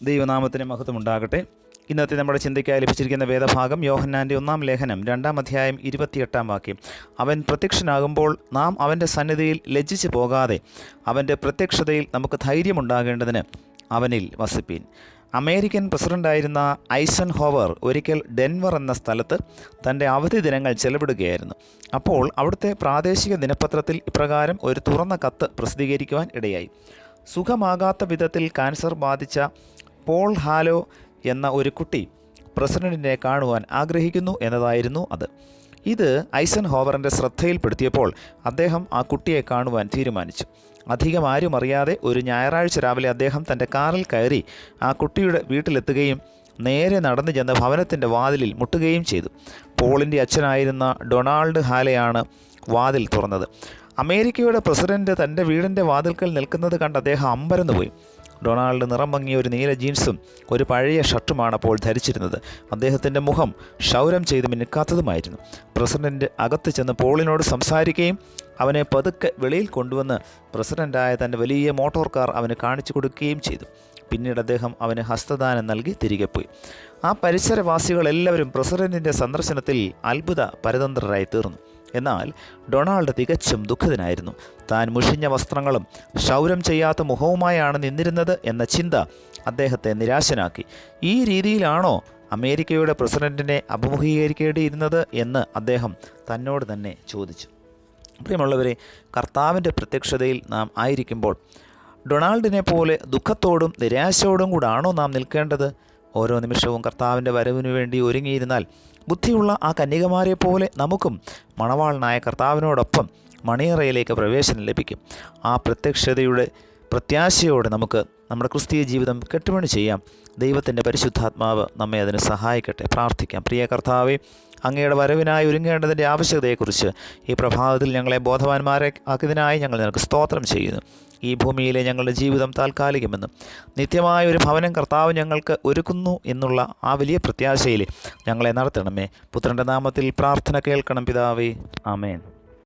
ദൈവനാമത്തിന് മഹത്വമുണ്ടാകട്ടെ. ഇന്നത്തെ നമ്മുടെ ചിന്തയ്ക്കായി ലഭിച്ചിരിക്കുന്ന വേദഭാഗം യോഹന്നാൻ്റെ 1-ാം ലേഖനം 2-ാം അധ്യായം 28-ാം വാക്യം. അവൻ പ്രത്യക്ഷനാകുമ്പോൾ നാം അവൻ്റെ സന്നിധിയിൽ ലജ്ജിച്ചു പോകാതെ അവൻ്റെ പ്രത്യക്ഷതയിൽ നമുക്ക് ധൈര്യമുണ്ടാകേണ്ടതിന് അവനിൽ വസിപ്പീൻ. അമേരിക്കൻ പ്രസിഡൻ്റായിരുന്ന ഐസൻഹോവർ ഒരിക്കൽ ഡെൻവർ എന്ന സ്ഥലത്ത് തൻ്റെ അവധി ദിനങ്ങൾ ചെലവിടുകയായിരുന്നു. അപ്പോൾ അവിടുത്തെ പ്രാദേശിക ദിനപത്രത്തിൽ ഇപ്രകാരം ഒരു തുറന്ന കത്ത് പ്രസിദ്ധീകരിക്കുവാൻ ഇടയായി. സുഖമാകാത്ത വിധത്തിൽ ക്യാൻസർ ബാധിച്ച പോൾ ഹാലോ എന്ന ഒരു കുട്ടി പ്രസിഡന്റിനെ കാണുവാൻ ആഗ്രഹിക്കുന്നു എന്നതായിരുന്നു അത്. ഇത് ഐസൻഹോവറിൻ്റെ ശ്രദ്ധയിൽപ്പെടുത്തിയപ്പോൾ അദ്ദേഹം ആ കുട്ടിയെ കാണുവാൻ തീരുമാനിച്ചു. അധികം ആരും അറിയാതെ ഒരു ഞായറാഴ്ച രാവിലെ അദ്ദേഹം തൻ്റെ കാറിൽ കയറി ആ കുട്ടിയുടെ വീട്ടിലെത്തുകയും നേരെ നടന്നു ചെന്ന് ഭവനത്തിൻ്റെ വാതിലിൽ മുട്ടുകയും ചെയ്തു. പോളിൻ്റെ അച്ഛനായിരുന്ന ഡൊണാൾഡ് ഹാലെയാണ് വാതിൽ തുറന്നത്. അമേരിക്കയുടെ പ്രസിഡന്റ് തൻ്റെ വീടിൻ്റെ വാതിൽക്കൽ നിൽക്കുന്നത് കണ്ട് അദ്ദേഹം അമ്പരന്ന് പോയി. ഡൊണാൾഡ് നിറം മങ്ങിയ ഒരു നീല ജീൻസും ഒരു പഴയ ഷർട്ടുമാണ് അപ്പോൾ ധരിച്ചിരുന്നത്. അദ്ദേഹത്തിൻ്റെ മുഖം ക്ഷൗരം ചെയ്ത് മിനുക്കാത്തതുമായിരുന്നു. പ്രസിഡന്റ് അകത്ത് ചെന്ന് പോളിനോട് സംസാരിക്കുകയും അവനെ പതുക്കെ വെളിയിൽ കൊണ്ടുവന്ന് പ്രസിഡൻ്റായ തൻ്റെ വലിയ മോട്ടോർ കാർ അവന് കാണിച്ചു കൊടുക്കുകയും ചെയ്തു. പിന്നീട് അദ്ദേഹം അവന് ഹസ്തദാനം നൽകി തിരികെ പോയി. ആ പരിസരവാസികളെല്ലാവരും പ്രസിഡന്റിൻ്റെ സന്ദർശനത്തിൽ അത്ഭുത പരതന്ത്രരായി തീർന്നു. എന്നാൽ ഡൊണാൾഡ് തികച്ചും ദുഃഖിതനായിരുന്നു. താൻ മുഷിഞ്ഞ വസ്ത്രങ്ങളും ക്ഷൗരം ചെയ്യാത്ത മുഖവുമായാണ് നിന്നിരുന്നത് എന്ന ചിന്ത അദ്ദേഹത്തെ നിരാശനാക്കി. ഈ രീതിയിലാണോ അമേരിക്കയുടെ പ്രസിഡന്റിനെ അഭിമുഖീകരിക്കേണ്ടിയിരുന്നത് എന്ന് അദ്ദേഹം തന്നോട് തന്നെ ചോദിച്ചു. പ്രിയമുള്ളവരെ, കർത്താവിൻ്റെ പ്രത്യക്ഷതയിൽ നാം ആയിരിക്കുമ്പോൾ ഡൊണാൾഡിനെ പോലെ ദുഃഖത്തോടും നിരാശയോടും കൂടാണോ നാം നിൽക്കേണ്ടത്? ഓരോ നിമിഷവും കർത്താവിൻ്റെ വരവിനു വേണ്ടി ഒരുങ്ങിയിരുന്നാൽ ബുദ്ധിയുള്ള ആ കന്യകമാരെ പോലെ നമുക്കും മണവാളനായ കർത്താവിനോടൊപ്പം മണിയറയിലേക്ക് പ്രവേശനം ലഭിക്കും. ആ പ്രത്യക്ഷതയുടെ പ്രത്യാശയോടെ നമുക്ക് നമ്മുടെ ക്രിസ്തീയ ജീവിതം കെട്ടുപണി ചെയ്യാം. ദൈവത്തിൻ്റെ പരിശുദ്ധാത്മാവ് നമ്മെ അതിന് സഹായിക്കട്ടെ. പ്രാർത്ഥിക്കാം. പ്രിയ കർത്താവേ, അങ്ങയുടെ വരവിനായി ഒരുങ്ങേണ്ടതിൻ്റെ ആവശ്യകതയെക്കുറിച്ച് ഈ പ്രഭാതത്തിൽ ഞങ്ങളെ ബോധവാന്മാരെ ആക്കിയതിനായി ഞങ്ങൾ നിനക്ക് സ്തോത്രം ചെയ്യുന്നു. ഈ ഭൂമിയിലെ ഞങ്ങളുടെ ജീവിതം താൽക്കാലികമെന്നും നിത്യമായ ഒരു ഭവനം കർത്താവ് ഞങ്ങൾക്ക് ഒരുക്കുന്നു എന്നുള്ള ആ വലിയ പ്രത്യാശയിൽ ഞങ്ങളെ നടത്തണമേ. പുത്രൻ്റെ നാമത്തിൽ പ്രാർത്ഥന കേൾക്കണം പിതാവേ. ആമേൻ.